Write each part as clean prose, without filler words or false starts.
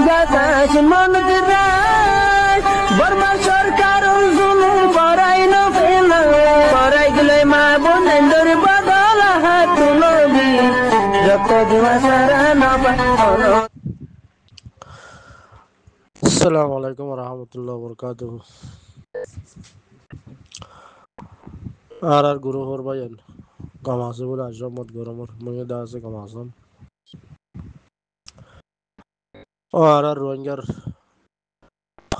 বাতাস মনত রায় বর্মা সরকার জুলুম করাই না ফেলা করাই গেলে মা বোনেদের বদল হাত তুলবি যত দিবা সারা না পালো। আসসালামু আলাইকুম রহমতুল্লাহ বরকাতুহ। আর গুরু হর ভাইয়েন কামাসে বলে আশরামত গরমর মঙ্গে দা আছে কামাসম ও আর রোহিঙ্গার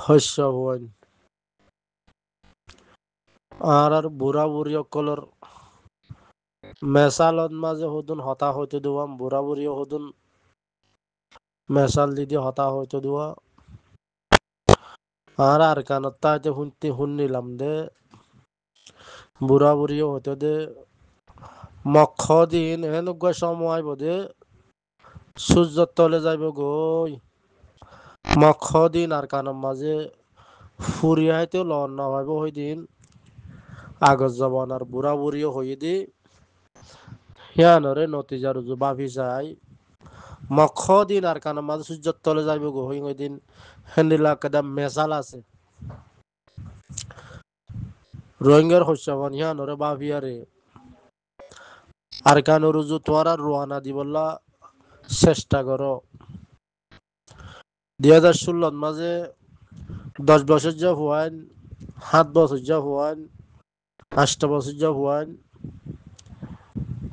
শস্য হওয়ান আর বুঢ়া বুঢ়ী সকলৰ মেচালত মাঝে সদুন হতা হইতে দেওয়াম বুঢ়া বুঢ়ী সদুন মেচাল দি হতা হইতে দেওয়া আর কানত তাইতে শুনিলাম দে বুঢ়া বুঢ়ী হইতে দে মক্ষ দিন এনেকুৱা সময় বোধে সূর্যর তলে যাইব গই মক্ষ দিন আর কানের মাঝে ফুরিয়াইতে লন না ভাইব হই দিন আগজ জবান আর বুঢ়া বুঢ়ীও হই দি হিয়ানরে নতিজা রুজু বাফি চাই মক্ষ দিন আর কানের মাঝে সূর্যর তলে যাইব গই ওই দিন হেন্দিলা কেদা মেসাল আছে রোহিঙ্গার হস্যাবান হিয়ানরে বাফিয়ারে আর কান রুজু তোরা রোয়ানা দিবল্লা চেষ্টা করো 2016 মাঝে 10 বছর যা হওয়ান 7 বছর যা হওয়ান 8 বছর যা হওয়ান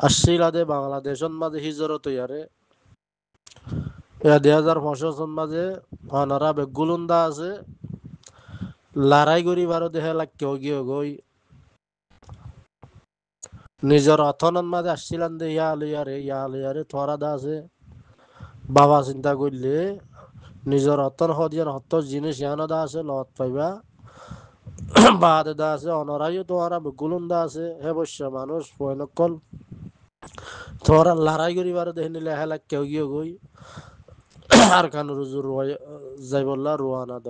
আসছিলাদে বাংলাদেশন মাঝে হিজরত ইয়ারে 2015 মাঝে অনারা বেগুলুন্দা আছে লড়াই করি বারো দেহে কেউ গিয়ে গই নিজের অথনন মাঝে আসছিলাম দে ইয়ালে তোরা দা আছে বাবা চিন্তা করলে নিজের অতন হদিয়ান হত জিনিস ইয়ানো দা আছে লত পাইবা বাদে দা আছে অনরাইও তোরা গুলুন্দা আছে হে বৈশ্য মানুষ পয়নকল তোরা লড়াই করিবার দেখে নিলে হেলা কেউ গিয়ে গই আর কান রুজু যাই বললা রোয়ানা দ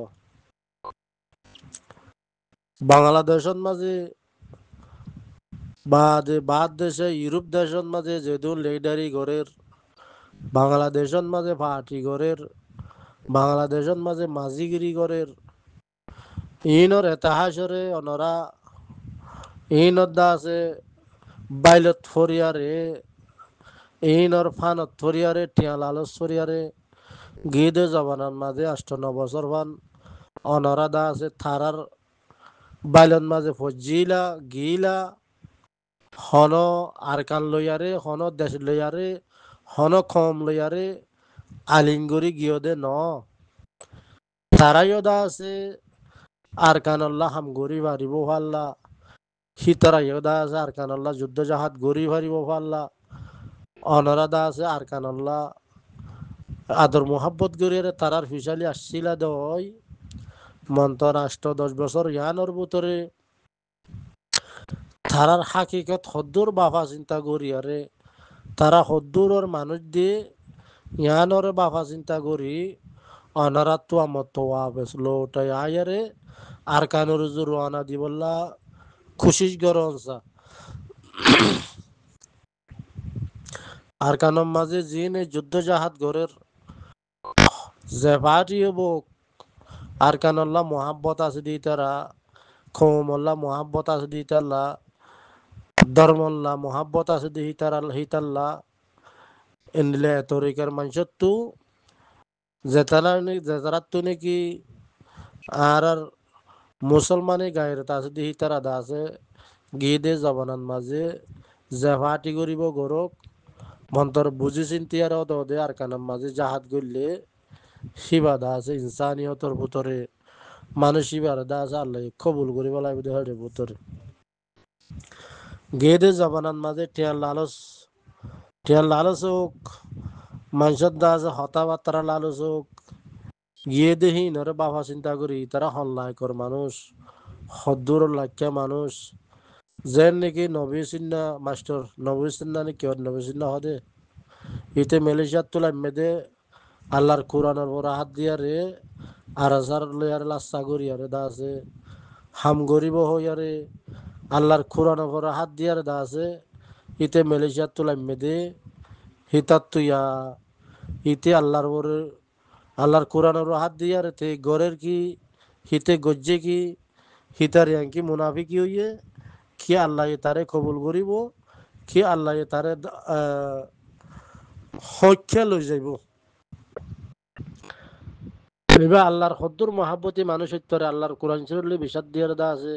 বাংলাদেশত মাঝে বাদ দেশে ইউরোপ দেশত মাঝে যেদুন লিডারি গড়ের বাংলাদেশত মাঝে পার্টি গড়ের বাংলাদেশত মাঝে মাঝিগিরি গড়ের ইনর ইতিহাসরে অনরা ইনত দা আছে বাইলত ফরিয়ারে ইনর ফানত ফরিয়ারে টিয়া লালস ফরিয়ারে গিদে জবানার মাঝে 8-9 বছর ফান অনরা দা আছে থারার বাইলত মাঝে ফজিলা গিলা হন আরকান লইয়ারে হন দেশ লইয়ারে হন কম লইয়ারে আলিঙ্গরি গিয়দে ন তারাইও দা আছে আরকানল্লাহ হামগরি পারিব পাল্লা সীতারাইও দা আছে আরকানল্লাহ যুদ্ধ জাহাজ গরি পারিব পাল্লা অনরা দা আছে আরকানল্লাহ আদর মোহাব্বত গরিয়ারে তারার ফিসালি আসছিলা দই মন্ত রাষ্ট্র 10 বছর ইয়ানোর ভিতরে তারার হাকিকত হদ্দুর বাফা চিন্তা করিয়ারে তারা হদ্দুরর মানুষ দিয়ে ইয়ানোর বাফা চিন্তা করি অনারা তো আমার তো আবেসলো ওটাই আয়ারে আর কানুর রোয়ানা দি বললা খুশিস গরমসা আর কানম মাঝে জিনে যুদ্ধ জাহাজ গড়ের যে পার্টি হবো আর কানল্লা মোহাব্বত আছে দি তারা খোমল্লা মোহাব্বত আছে দি তাল্লা ধর্মল্লা মোহাব্বত আছে দি হিতাল্লা এনলে তরিকার মানুষের তু যেতারা তু নাকি আর মুসলমানের গায়ের আছে দি হিতারা দা আছে গিয়ে দে জবানান মাঝে যে ফাটি করিব গরক মন্তর বুঝি চিন্তি আর দে আর কানাম মাঝে জাহাজ গড়লে শিবাদা আছে ইনসানিয়তর ভিতরে মানুষ শিবাদা আছে আল্লাহ কবুল করিব লাগবে হেডের ভিতরে গেদে জবানান মাঝে টিয়ার লালচ হোক মানুষের দা আছে হতাবার্তারা লালচ হোক গিয়ে দেহি নরে বাবা চিন্তা করি তারা হল্লায়কর মানুষ হদ্দুর লাখ্যা মানুষ যেন নাকি নবী চিন্না মাস্টার নবী চিন্না নাকি নবী চিন্না হদে ইতে মালয়েশিয়ার তোলা মেদে আল্লাহর কোরআনের বড় হাত দিয়ারে আর হাজার লয়ারে লাস্তা করিয়ারে দা আছে হাম গরিব হইয়ারে আল্লাহর কোরআনের বড় হাত দিয়ারে দা আছে ইতে মালয়েশিয়ার তোলা মেদে হিতাত তুইয়া ইতে আল্লাহর বড় আল্লাহর কোরআনের হাত দিয়ে তে গরের কি হিতে গজ্জে কি হিতার কি মুনাফিকি হইয়ে কি আল্লাহ তারে কবুল করিব কি আল্লাহ তারে হত্যা লই যাইব এবার আল্লাহর হদ্দুর মহাব্বতী মানুষ হত্যরে আল্লাহর কোরআন শরীফ বিশ্বাস দিয়ার দা আছে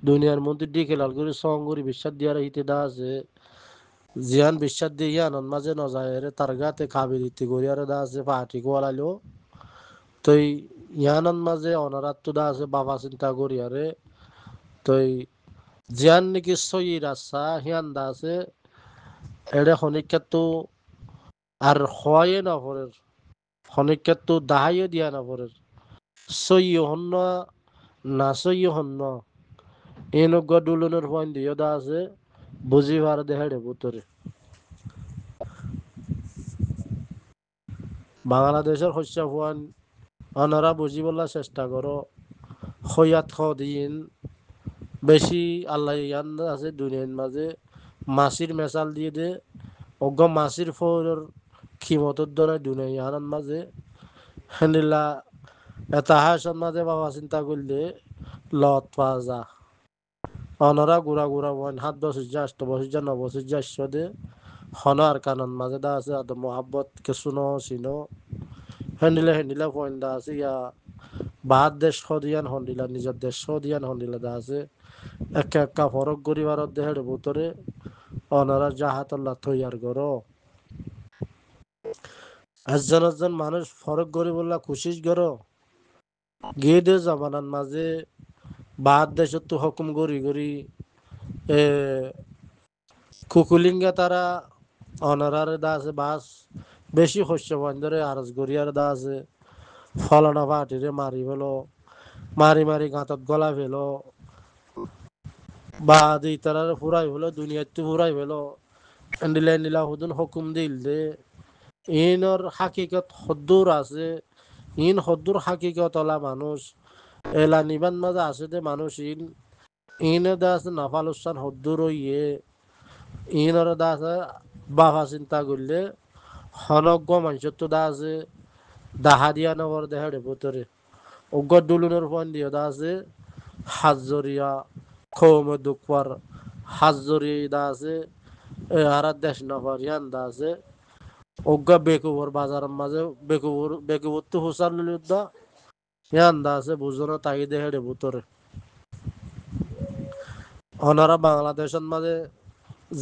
দুনিয়ার মধ্যে দিকে লাল করে সং করে বিশ্বাস দিয়ার হিতে দা আছে জিয়ান বিশ্বাস দিয়ে ইয়ানন মাঝে নজায়ের তার গাতে কাবির ইতি গড়িয়ার দা আছে পাহাটি কোয়ালাইলো তই ইয়ানন মাঝে অনারাত্ম দা আছে বাবা চিন্তা করিয়ারে তই জিয়ান নাকি সই রাস্তা হিয়ান দা আছে এড়ে খনিকাতো আর হয় না পরের খনিকাতো দাহাইও দিয়া না পরের সই হন্ন না সই হন্ন এনজ্ঞ দুলনের পয়েন্ট দিয়ে দা আছে বুঝি ভার দেহেড়ে বুতরে বাংলাদেশের শস্য ফুয়ান অনারা বুঝি বলার চেষ্টা করো হইয়াত দিন বেশি আল্লাহ ইয়ান আছে দুনিয়ার মাঝে মাছির মেশাল দিয়ে দে অজ্ঞ মাছির ফোরের খিমতর দ্বারা দুনিয়া ইয়ানার মাঝে হেনিলা এটা হাসন মাঝে বাবা চিন্তা করলে লত পাওয়া যা অনরা গুড়া গুড়া বন 7 বছর 8 বছর 9 বছর দে হনার কানন মাঝে দা আছে আদ মোহাব্বত কে শুনো চিনো হেনিলা পয়েন্ট দা আছে ইয়া বাহার দেশ সদিয়ান হন্দিলা নিজের দেশ সদিয়ান হন্দিলা দা আছে একা ফরক গরিবার দেহের ভিতরে অনারা জাহাতল্লা তৈয়ার করো একজন মানুষ ফরক গরি বললা খুশিস করো গিয়ে দে জমানার মাঝে বাহার দেশত তো হুকুম গরি গরি এ কুকুলিঙ্গা তারা অনারারে দা আছে বাস বেশি শস্য বন্ধরে আরজ গরিয়ার দা আছে ফলনা পাটিরে মারি ফেলো মারি মারি গাঁতত গলা ফেলো বা দুই তারারে ফুরাই ফেলো দুনিয়াতে ফুরাই ফেলো এন্ডিলা হুদুন হুকুম দিল দে ইনর হাকিকত হদ্দুর আছে ইন হদ্দুর হাকিকত ওলা মানুষ এলা নিবান মাঝে আছে দে মানুষ ইনে দা আছে নাফালুসান হদ্দুর ইয়ে ইনর দা আছে বাবা চিন্তা করলে হনজ্ঞ মানুষের তো দা আছে দাহা দিয়া নগর দেহাড়ে ভিতরে অজ্ঞ দুলুনের ফোন দিয়ে দা আছে হাজরিয়া খৌমে দুঃখর হাজরি দা আছে আর দেশ নগর ইয়ান দা আছে অজ্ঞা বেকুবর বাজারের মাঝে বেকুবর তো হুসার লিলুদ্দা ইয়ান দা আছে বুঝনো তাই দেহাড়ে ভিতরে অনারা বাংলাদেশের মাঝে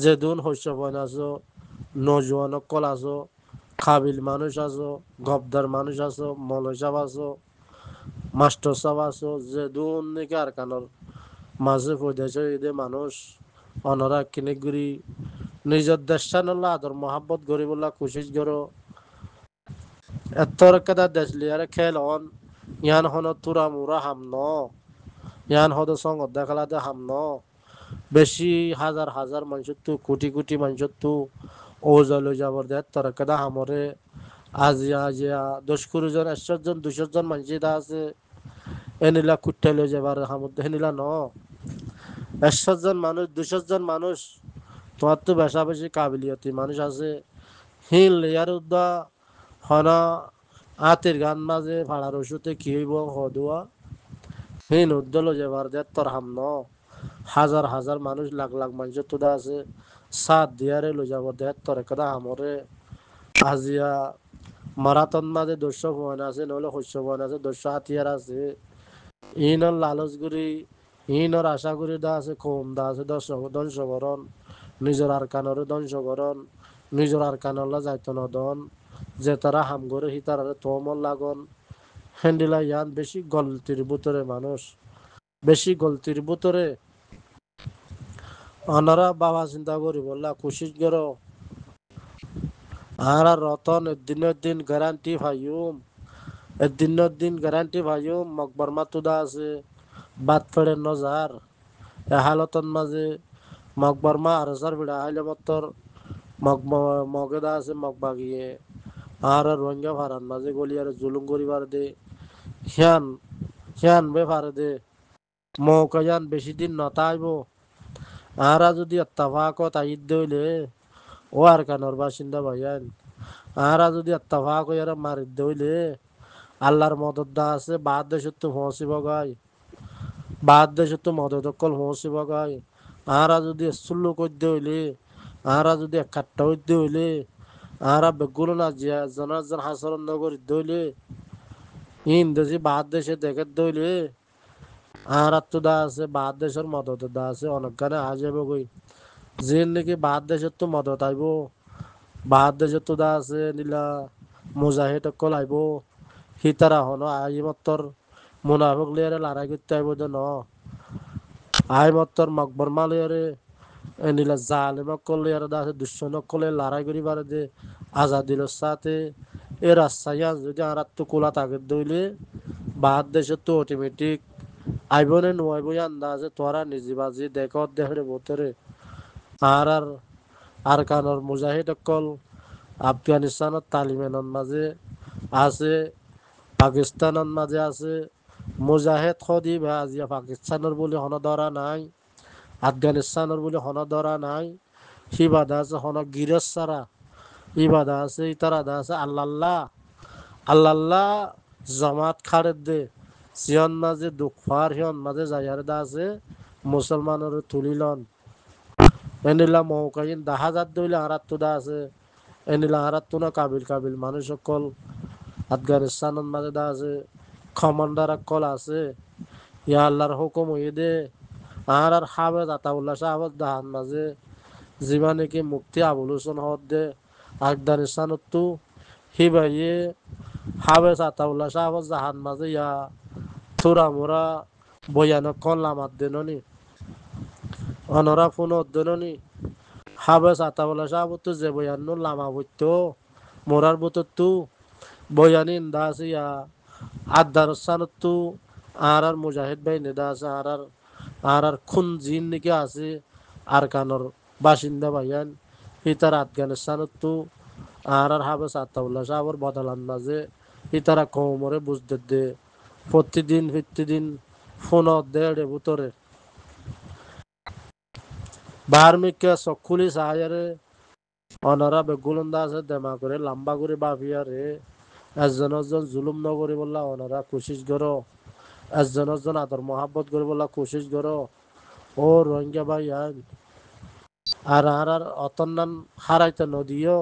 যেদুন শস্য বন আছো নজওয়ান কল আছো কাবিল মানুষ আছো গবদার মানুষ আছো মলয় সাহ আছো মাস্টার সাহ আছো যেদুন নাকি আর কানর মাঝে পয়দাছে এদের মানুষ অনারা কিনে ঘুরি নিজের দেশানল্লা আদর মহাব্বত গরি বললা কোশিশ করো এত কেদা দেশ লিয়ারে খেল হন ইয়ান হন তুরা মুরা হাম ন ইয়ান হদ সঙ্গ দেখালাতে হাম ন বেশি হাজার হাজার মানুষের তো কোটি মানুষের তো ওজা লই যাবার দেয় তোর কেদা হামরে আজিয়া 10 জন 100 জন 200 জন মানুষ দা আছে এনিলা কুট্টা লই যাবার হামদ হেনিলা ন 100 জন মানুষ 200 জন মানুষ তোমার তো বেশি কাবিলিয়তি মানুষ আছে হিল ইয়ার উদ্দা হনা আতের গান মাঝে ভাড়ার ওষুধে কি হইব হদুয়া হিন উদ্দল যাবার দেয় তোর হাম ন হাজার হাজার মানুষ লাখ লাখ মানুষের তো আছে সাত দিয়ারে লই যাব দেয় তোর কথা আমরে আজিয়া মারাথন মাঝে 200 পয়েন্ট আছে নহলে 600 পয়েন্ট আছে 200 হাতিয়ার আছে ইনর লালচগুড়ি ইনর আশাগুড়ি দা আছে কম দা আছে ধ্বংসকরণ নিজের আর কানরে ধ্বংসকরণ নিজের আর কানলা যাইতো নদন যে তারা হাম করে হি তারা তোমর লাগন হ্যান্ডিলা ইয়ান বেশি গলতির ভিতরে মানুষ বেশি গলতির ভিতরে অনারা বাবা চিন্তা করি বললা কোশিশ করো আর রতন দিনের দিন গ্যারান্টি ভাইয়ুম দিন গ্যারান্টি ভাইয়ুম মকবর মাতুদা আছে বাদ ফেড়ে নজার এ হালতন মাঝে মকবর মা আর সার ভিড়া হাইলে মতর মগেদা আছে মগবাগিয়ে আর রোহিঙ্গা ভাড়ান মাঝে গলিয়ার জুলুম করিবার দে হিয়ান হিয়ান বে ফারে দে মৌকায়ান বেশি দিন নতাইব আরা যদি আত্তাফাকত আইদ দইলে ও আর কানর বাসিন্দা ভাইয়ান আরা যদি আত্তাফাক হইয়ারা মারিদ দইলে আল্লাহর মদত দা আছে বাদ দেশে তো পৌঁছিব গাই বাদ দেশে তো মদত অকল পৌঁছিব গাই আরা যদি সুল্লু করতে হইলে আরা যদি একাট্টা হইতে হইলে আরা বেগুলো না জিয়া জনার্জন হাসরন নগর দইলে ইংরেজি বাদ দেশে দেখে দইলে আর তো দা আছে বাদ দেশের মদত দা আছে অনেক গানে আ যাবে কই যে নাকি বাদ দেশের তো মদত আইব বাদ দেশের তো দা আছে নীলা মুজাহিদ অকল আইব হিতারা হন আই মত্তর মুনাফিক লিয়ারে লড়াই করতে আইব যে ন আই মত্তর মকবর মালিয়ারে নীলা জালিম অকল লিয়ারে দা আছে দুশ্মন অকলে লড়াই করি পারে যে আজাদির সাথে এ রাস্তায় যদি আর তো কোলা তাকে দইলে বাদ দেশের তো অটোমেটিক আইবনে নুয়াইব আন্দাজে তোরা নিজে বাজি দেখত দেখে বোতরে আর আর কানর মুজাহিদ অকল আফগানিস্তানত তালিবানের মাঝে আছে পাকিস্তানের মাঝে আছে মুজাহিদ খদি আজিয়া পাকিস্তানের বলে হন ধরা নাই আফগানিস্তানের বলে হন ধরা নাই সি বাধা আছে হন গিরস সারা ই বাধা আছে ইতারা আছে আল্লাহ আল্লাহ জমাত খাড়ে দে সিয়ন মাঝে দুঃখার হিয়ন মাঝে যাইয়ার দা আছে মুসলমানের তুলিলন এনিলা মৌকাইন দাহা জাত দইলে আরাত তো দা আছে এনিলা আরাত তো না কাবিল কাবিল মানুষ সকল আফগানিস্তানের মাঝে দা আছে কমান্ডার কল আছে ইয়া আল্লাহর হুকুম হয়ে দে আর হাবেদ আতাউল্লাহ সাহাবত দাহান মাঝে যিবা নাকি মুক্তি আবুল হোসেন হদ দে আফগানিস্তানত তো হিবাইয়ে হাবেদ আতাউল্লাহ সাহাবত জাহান মাঝে ইয়া থোরা মোরা বয়ানক কল লামাত দেননি অনরা ফোন অধ্যয়নী হাবেস আতাউল্লাহ সাহাবত তো যে বয়ান্ন লামা বইতো মোরার বতর বয়ানি ইন্দা আছে ইয়া আদার সানত আর মুজাহিদ ভাই নেদা আছে আর খুন জিন নাকি আছে আর কানর বাসিন্দা ভাইয়ান ইতার আফগানিস্তানত আর হাবেস আতাউল্লাহ সাহাবর বদলান মাঝে ইতারা কমরে বুঝতে দে প্রতিদিন ফোন দেড়ে ভিতরে বার্মিকা চকুলি সাহায্যে অনারা বেগুলন্দা আছে দেমা করে লম্বা করে বাপিয়ারে একজন জুলুম নকরি বললা অনারা কোশিশ করো একজন আদর মহাব্বত করে বললা কোশিশ করো ও রোহিঙ্গা ভাই আর অতন নাম হারাইতে নদীও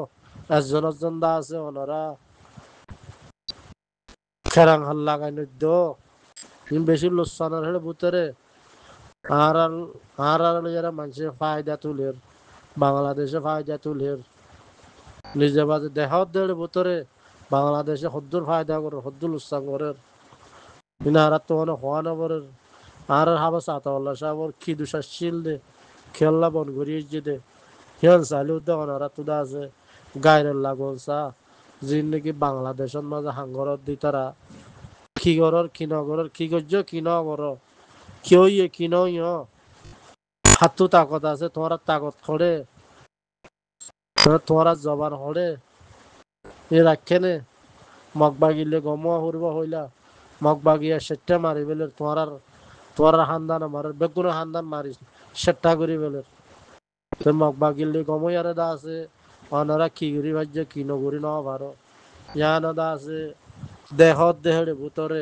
একজন দা আছে ওনারা খেরাং হাল্লা গাই নদ্য বেশি লোসানের হেড়ে ভিতরে আর যারা মানুষের ফায়দা তুলের বাংলাদেশে ফায়দা তুলের নিজে বাজে দেহত দেড় ভিতরে বাংলাদেশে হদ্দুর ফায়দা করে হদ্দুর উৎসাহ করে ইনারা তো অনেক হওয়া নবরের আর হাবা সাতাল্লাহ সাহর কি দুশাশীল দে খেললা বন ঘুরিয়ে দে হিয়ান চালিও দে ওনারা তুদা আছে গায়ের লাগন চা যিন নাকি বাংলাদেশের মাঝে হাঙ্গরত দি তারা কি গরর কি নগরর কি করছ কি নগর কেউ ইয়ে কি নয় হাতু তাকত আছে তোমার তাকত খড়ে তোমার জবান হড়ে এ রাখেনে মগ বাগিলে গমা হরব হইলা মগ বাগিয়া সেটা মারি বেলে তোমার হান্দান মার বেগুন হান্দান মারি সেটা করি বেলে তো মগ বাগিলে গমই আর দা আছে অনারা কি করি ভাজ্য কি নগরি ন ভারো ইয়ান দা আছে দেহত দেহরে ভিতরে